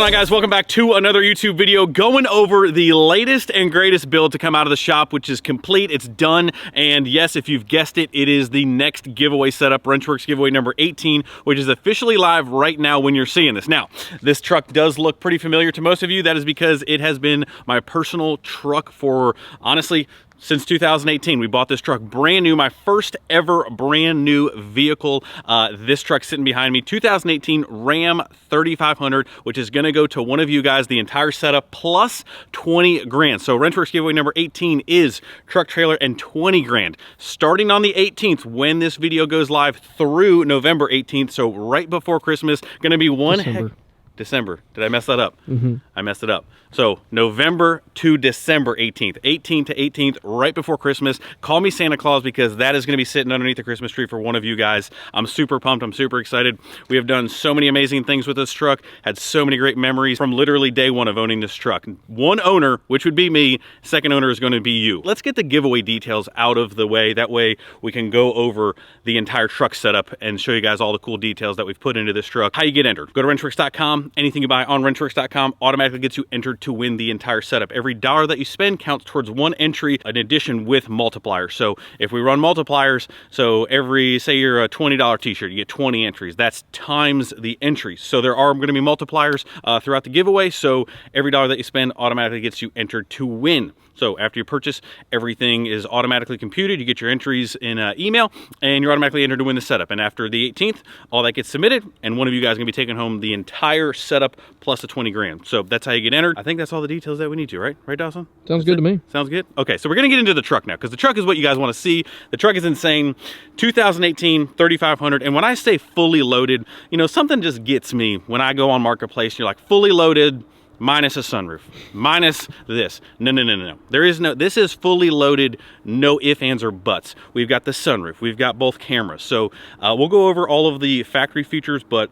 on, guys? Welcome back to another YouTube video going over the latest and greatest build to come out of the shop, which is complete. It's done. And yes, if you've guessed it, it is the next giveaway setup, Wrenchworks giveaway number 18, which is officially live right now when you're seeing this. Now, this truck does look pretty familiar to most of you. That is because it has been my personal truck for, honestly, since 2018. We bought this truck brand new, my first ever brand new vehicle. This truck sitting behind me, 2018 Ram 3500, which is gonna go to one of you guys, the entire setup plus 20 grand. So Wrenchworks giveaway number 18 is truck, trailer, and 20 grand. Starting on the 18th, when this video goes live through November 18th, so right before Christmas, gonna be one December. Did I mess that up? I messed it up. So November to December 18th, 18th to 18th, right before Christmas. Call me Santa Claus because that is going to be sitting underneath the Christmas tree for one of you guys. I'm super pumped. I'm super excited. We have done so many amazing things with this truck, had so many great memories from literally day one of owning this truck. One owner, which would be me, second owner is going to be you. Let's get the giveaway details out of the way. That way we can go over the entire truck setup and show you guys all the cool details that we've put into this truck. How you get entered. Go to wrenchworks.com. Anything you buy on wrenchworks.com automatically gets you entered to win the entire setup. Every dollar that you spend counts towards one entry, in addition with multipliers. So if we run multipliers, so every, say you're a $20 t-shirt, you get 20 entries. That's times the entries. So there are going to be multipliers throughout the giveaway. So every dollar that you spend automatically gets you entered to win. So after you purchase, everything is automatically computed. You get your entries in email and you're automatically entered to win the setup. And after the 18th, all that gets submitted and one of you guys is gonna be taking home the entire setup plus the 20 grand. So that's how you get entered. I think that's all the details that we need to, right? Right, Dawson? Sounds good to me. Sounds good? Okay, so we're gonna get into the truck now because the truck is what you guys wanna see. The truck is insane. 2018 3500. And when I say fully loaded, you know, something just gets me when I go on Marketplace, you're like fully loaded, minus a sunroof, minus this. No. There is no, this is fully loaded, no ifs, ands, or buts. We've got the sunroof, we've got both cameras. So we'll go over all of the factory features, but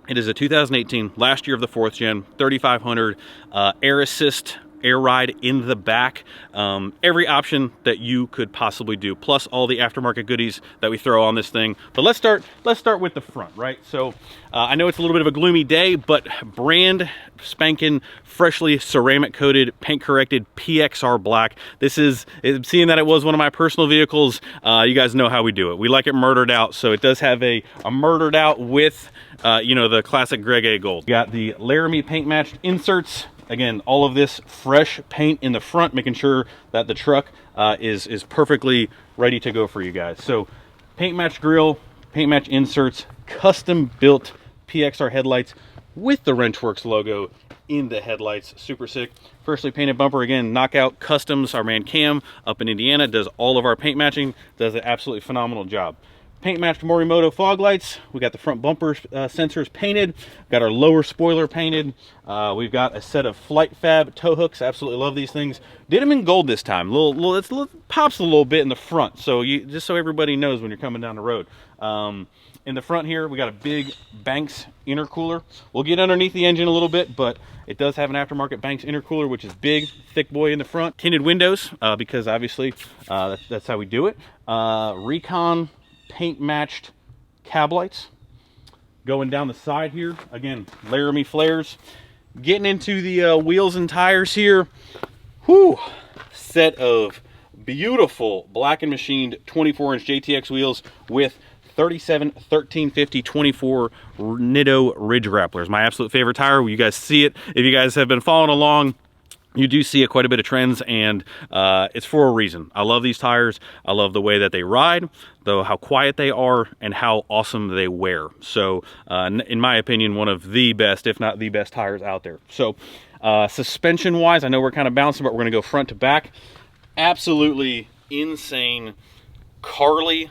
it is a 2018, last year of the 4th gen, 3500, air assist, air ride in the back, every option that you could possibly do, plus all the aftermarket goodies that we throw on this thing. But let's start with the front, right? So I know it's a little bit of a gloomy day, but brand spanking, freshly ceramic coated, paint corrected PXR black. This is, seeing that it was one of my personal vehicles, you guys know how we do it. We like it murdered out, so it does have a murdered out with, you know, the classic Greg A gold. You got the Laramie paint matched inserts. Again, all of this fresh paint in the front, making sure that the truck is perfectly ready to go for you guys. So paint match grill, paint match inserts, custom built PXR headlights with the Wrenchworks logo in the headlights. Super sick. Freshly painted bumper. Again, Knockout Customs, our man Cam up in Indiana does all of our paint matching, does an absolutely phenomenal job. Paint matched Morimoto fog lights. We got the front bumper sensors painted. Got our lower spoiler painted. We've got a set of Flight Fab tow hooks. Absolutely love these things. Did them in gold this time. Pops a little bit in the front, so just so everybody knows when you're coming down the road. In the front here, we got a big Banks intercooler. We'll get underneath the engine a little bit, but it does have an aftermarket Banks intercooler, which is big, thick boy in the front. Tinted windows, because obviously that's how we do it. Recon paint matched cab lights going down the side here. Again, Laramie flares. Getting into the wheels and tires here. Whew, set of beautiful black and machined 24-inch JTX wheels with 37 1350 24 Nitto Ridge Rapplers. My absolute favorite tire. You guys see it. If you guys have been following along, you do see quite a bit of trends, and it's for a reason. I love these tires. I love the way that they ride, though how quiet they are, and how awesome they wear. So, in my opinion, one of the best, if not the best tires out there. So, suspension-wise, I know we're kind of bouncing, but we're going to go front to back. Absolutely insane Carli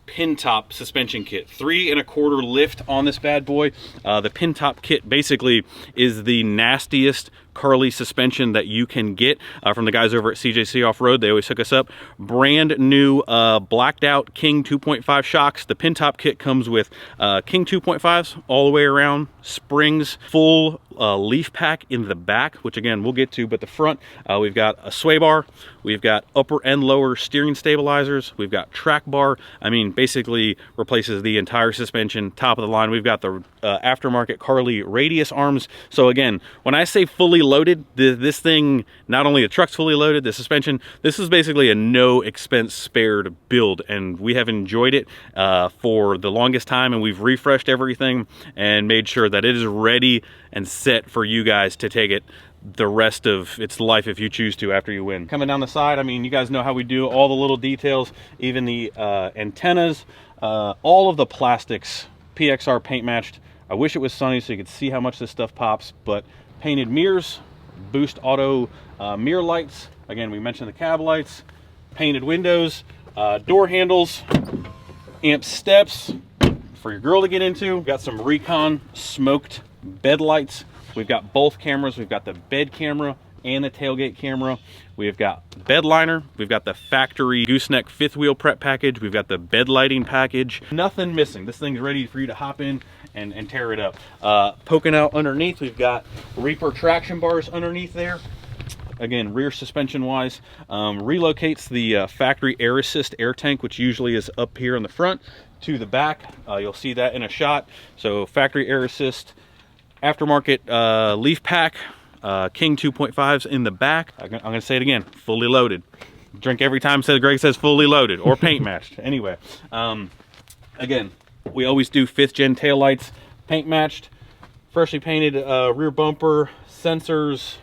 pin top suspension kit. 3 1/4 lift on this bad boy. The pin top kit basically is the nastiest Carli suspension that you can get from the guys over at CJC Off-Road. They always hook us up. Brand new blacked out King 2.5 shocks. The pin top kit comes with King 2.5s all the way around, springs, full leaf pack in the back, which again we'll get to, but the front we've got a sway bar, we've got upper and lower steering stabilizers, we've got track bar. I mean, basically replaces the entire suspension. Top of the line, we've got the aftermarket Carly radius arms. So again, when I say fully loaded, this thing, not only the truck's fully loaded, the suspension, this is basically a no expense spared build, and we have enjoyed it for the longest time, and we've refreshed everything and made sure that it is ready and set for you guys to take it the rest of its life if you choose to after you win. Coming down the side, I mean, you guys know how we do all the little details, even the antennas, all of the plastics, PXR paint matched. I wish it was sunny so you could see how much this stuff pops, but painted mirrors, Boost Auto mirror lights. Again, we mentioned the cab lights, painted windows, door handles, amp steps for your girl to get into. We've got some Recon smoked bed lights. We've got both cameras. We've got the bed camera and the tailgate camera. We've got bed liner. We've got the factory gooseneck fifth wheel prep package. We've got the bed lighting package. Nothing missing. This thing's ready for you to hop in and tear it up. Poking out underneath, we've got Reaper traction bars underneath there. Again, rear suspension wise, relocates the factory air assist air tank, which usually is up here in the front, to the back. You'll see that in a shot. So factory air assist, aftermarket leaf pack, King 2.5s in the back. I'm gonna say it again, fully loaded. Drink every time Greg says fully loaded or paint matched. Anyway, again, we always do 5th gen taillights, paint matched, freshly painted rear bumper, sensors,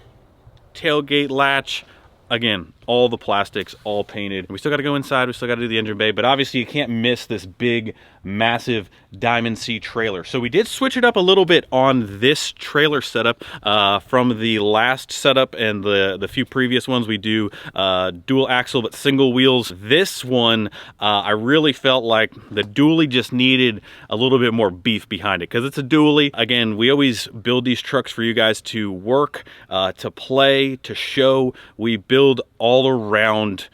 tailgate latch. Again, all the plastics, all painted. We still got to go inside. We still got to do the engine bay, but obviously you can't miss this big, massive Diamond C trailer. So we did switch it up a little bit on this trailer setup from the last setup and the few previous ones. We do dual axle but single wheels. This one, I really felt like the dually just needed a little bit more beef behind it because it's a dually. Again, we always build these trucks for you guys to work, to play, to show. We build all around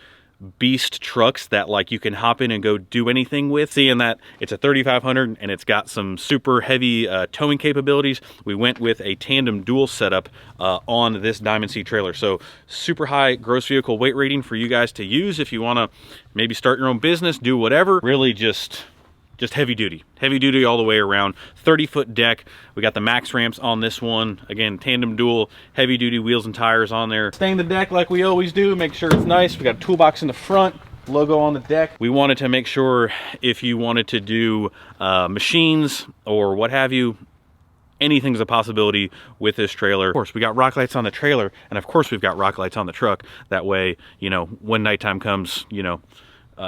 beast trucks that like you can hop in and go do anything with. Seeing that it's a 3500 and it's got some super heavy towing capabilities, we went with a tandem dual setup on this Diamond C trailer. So super high gross vehicle weight rating for you guys to use if you want to maybe start your own business, do whatever. Really just heavy duty all the way around. 30-foot deck. We got the max ramps on this one. Again, tandem dual, heavy duty wheels and tires on there. Stain the deck like we always do, make sure it's nice. We got a toolbox in the front, logo on the deck. We wanted to make sure if you wanted to do machines or what have you, anything's a possibility with this trailer. Of course, we got rock lights on the trailer, and of course we've got rock lights on the truck. That way, you know, when nighttime comes, you know,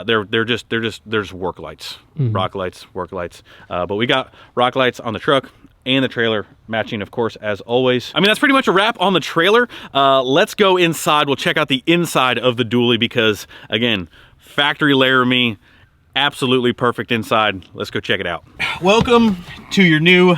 there's work lights, rock lights, work lights. But we got rock lights on the truck and the trailer, matching, of course, as always. I mean, that's pretty much a wrap on the trailer. Let's go inside. We'll check out the inside of the dually because, again, factory Laramie, absolutely perfect inside. Let's go check it out. Welcome to your new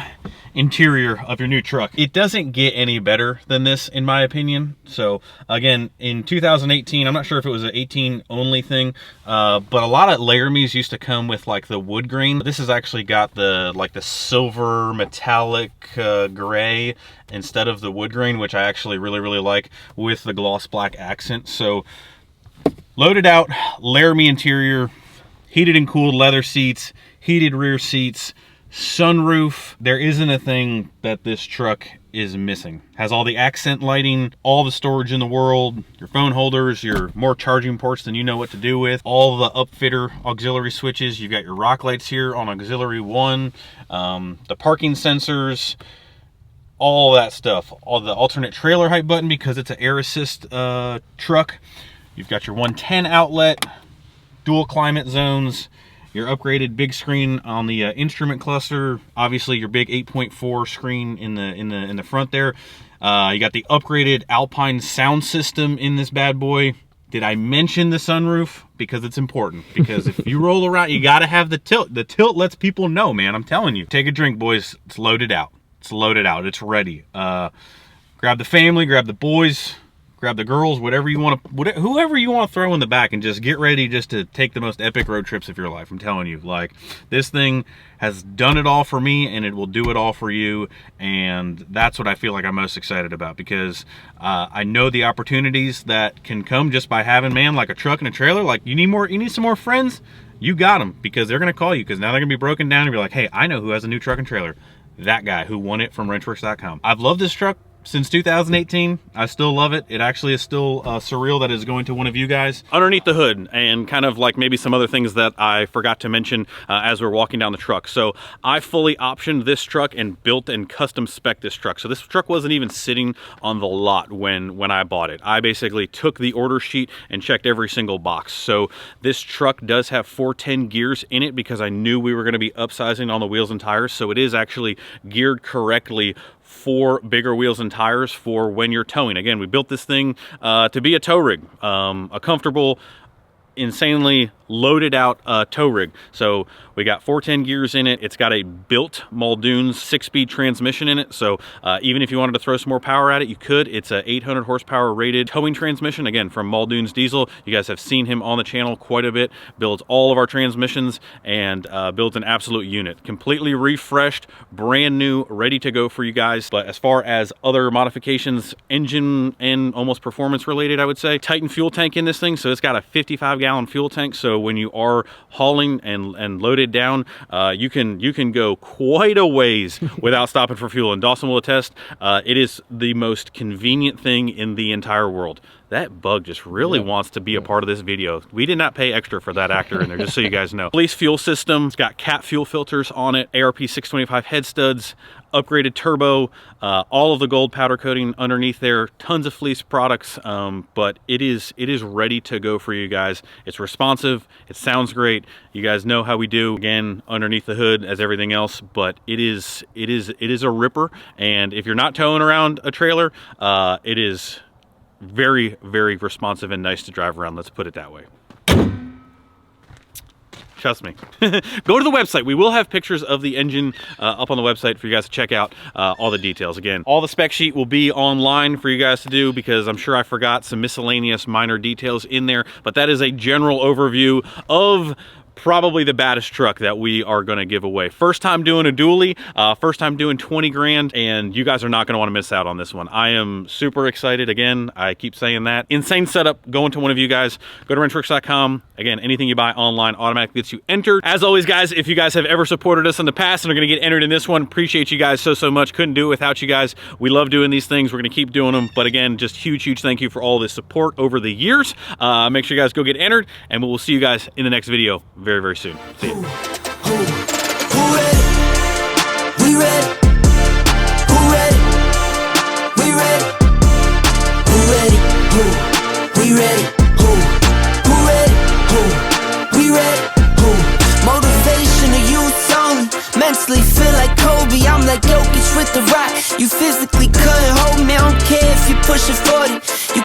interior of your new truck. It doesn't get any better than this, in my opinion. So again, in 2018, I'm not sure if it was an 18 only thing, but a lot of Laramies used to come with like the wood grain. This has actually got the like the silver metallic gray instead of the wood grain, which I actually really like, with the gloss black accent. So loaded out Laramie interior, heated and cooled leather seats, heated rear seats, sunroof. There isn't a thing that this truck is missing. Has all the accent lighting, all the storage in the world, your phone holders, your more charging ports than you know what to do with, all the upfitter auxiliary switches. You've got your rock lights here on auxiliary 1, the parking sensors, all that stuff. All the alternate trailer height button because it's an air assist truck. You've got your 110 outlet, dual climate zones, your upgraded big screen on the instrument cluster, obviously your big 8.4 screen in the front there. You got the upgraded Alpine sound system in this bad boy. Did I mention the sunroof? Because it's important. Because if you roll around, you gotta have the tilt. The tilt lets people know, man. I'm telling you. Take a drink, boys. It's loaded out. It's loaded out. It's ready. Grab the family, grab the boys, grab the girls, whatever you want to, whoever you want to throw in the back, and just get ready just to take the most epic road trips of your life. I'm telling you, like, this thing has done it all for me, and it will do it all for you. And that's what I feel like I'm most excited about, because I know the opportunities that can come just by having, man, like a truck and a trailer. Like, you need some more friends, you got them, because they're going to call you, because now they're going to be broken down and be like, hey, I know who has a new truck and trailer. that guy who won it from wrenchworks.com. I've loved this truck since 2018. I still love it. It actually is still surreal that it's going to one of you guys. Underneath the hood, and kind of like maybe some other things that I forgot to mention as we're walking down the truck. So I fully optioned this truck and built and custom spec this truck. So this truck wasn't even sitting on the lot when I bought it. I basically took the order sheet and checked every single box. So this truck does have 410 gears in it because I knew we were going to be upsizing on the wheels and tires. So it is actually geared correctly for bigger wheels and tires for when you're towing. Again, we built this thing to be a tow rig, a comfortable, insanely loaded out tow rig. So we got 410 gears in it. It's got a built Muldoon's 6-speed transmission in it. So even if you wanted to throw some more power at it, you could. It's a 800 horsepower rated towing transmission, again, from Muldoon's Diesel. You guys have seen him on the channel quite a bit. Builds all of our transmissions and builds an absolute unit. Completely refreshed, brand new, ready to go for you guys. But as far as other modifications, engine and almost performance related, I would say, Titan fuel tank in this thing. So it's got a 55-gallon fuel tank. So when you are hauling and loaded down, you can go quite a ways without stopping for fuel. And Dawson will attest, it is the most convenient thing in the entire world. That bug just really wants to be a part of this video. We did not pay extra for that actor in there, just so you guys know. Police fuel system, it's got cat fuel filters on it, ARP 625 head studs, upgraded turbo, all of the gold powder coating underneath there, tons of fleece products, but it is ready to go for you guys. It's responsive, it sounds great. You guys know how we do, again, underneath the hood as everything else, but it is a ripper. And if you're not towing around a trailer, it is very, very responsive and nice to drive around. Let's put it that way. Trust me. Go to the website. We will have pictures of the engine up on the website for you guys to check out all the details. Again, all the spec sheet will be online for you guys to do because I'm sure I forgot some miscellaneous minor details in there, but that is a general overview of probably the baddest truck that we are going to give away. First time doing a dually, first time doing 20 grand, and you guys are not going to want to miss out on this one. I am super excited. Again, I keep saying that. Insane setup going to one of you guys. Go to wrenchworks.com. Again, anything you buy online automatically gets you entered. As always, guys, if you guys have ever supported us in the past and are going to get entered in this one, appreciate you guys so much. Couldn't do it without you guys. We love doing these things. We're going to keep doing them. But again, just huge thank you for all this support over the years. Make sure you guys go get entered, and we will see you guys in the next video very soon. See you. Who ready? We ready. Who ready? We ready. Who ready? Who? We ready. Who ready? Who? We ready. Who? Motivation to youth only. Mentally feel like Kobe. I'm like Jokic with the rock. You physically couldn't hold me. I don't care if you pushing 40. You